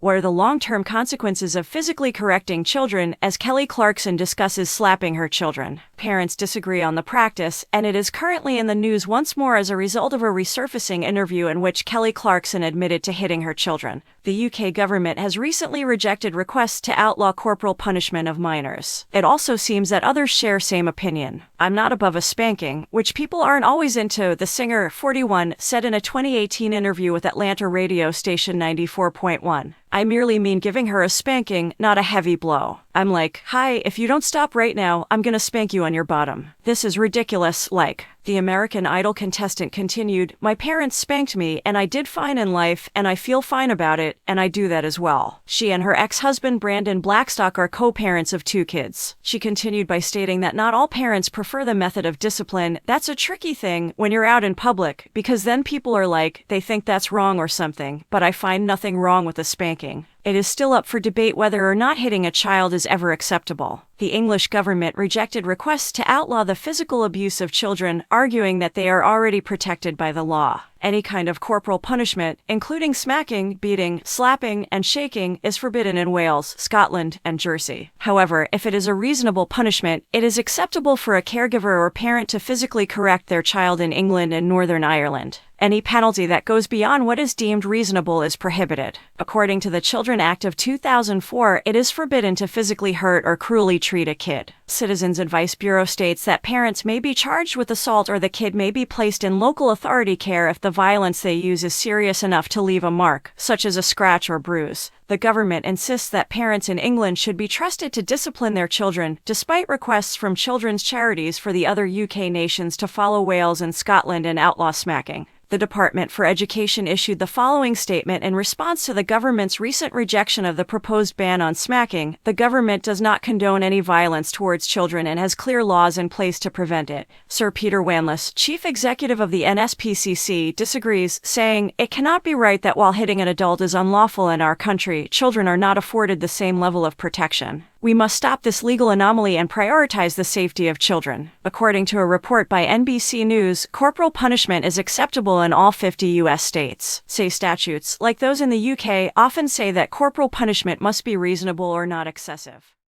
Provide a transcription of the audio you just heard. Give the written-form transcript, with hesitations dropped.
What are the long-term consequences of physically correcting children, as Kelly Clarkson discusses slapping her children? Parents disagree on the practice, and it is currently in the news once more as a result of a resurfacing interview in which Kelly Clarkson admitted to hitting her children. The UK government has recently rejected requests to outlaw corporal punishment of minors. It also seems that others share same opinion. "I'm not above a spanking," which people aren't always into, the singer, 41, said in a 2018 interview with Atlanta radio station 94.1. "I merely mean giving her a spanking, not a heavy blow. I'm like, hi, if you don't stop right now, I'm gonna spank you on your bottom. This is ridiculous, like." The American Idol contestant continued, "My parents spanked me, and I did fine in life, and I feel fine about it, and I do that as well." She and her ex-husband Brandon Blackstock are co-parents of 2 kids. She continued by stating that not all parents prefer the method of discipline. "That's a tricky thing when you're out in public, because then people are like, they think that's wrong or something, but I find nothing wrong with a spanking. It is still up for debate whether or not hitting a child is ever acceptable." The English government rejected requests to outlaw the physical abuse of children, arguing that they are already protected by the law. Any kind of corporal punishment, including smacking, beating, slapping, and shaking, is forbidden in Wales, Scotland, and Jersey. However, if it is a reasonable punishment, it is acceptable for a caregiver or parent to physically correct their child in England and Northern Ireland. Any penalty that goes beyond what is deemed reasonable is prohibited. According to the Children Act of 2004, it is forbidden to physically hurt or cruelly treat a kid. Citizens Advice Bureau states that parents may be charged with assault or the kid may be placed in local authority care if the violence they use is serious enough to leave a mark, such as a scratch or bruise. The government insists that parents in England should be trusted to discipline their children, despite requests from children's charities for the other UK nations to follow Wales and Scotland and outlaw smacking. The Department for Education issued the following statement in response to the government's recent rejection of the proposed ban on smacking. "The government does not condone any violence towards children and has clear laws in place to prevent it." Sir Peter Wanless, chief executive of the NSPCC, disagrees, saying, "It cannot be right that while hitting an adult is unlawful in our country, children are not afforded the same level of protection. We must stop this legal anomaly and prioritize the safety of children." According to a report by NBC News, corporal punishment is acceptable in all 50 U.S. states. Say statutes, like those in the UK, often say that corporal punishment must be reasonable or not excessive.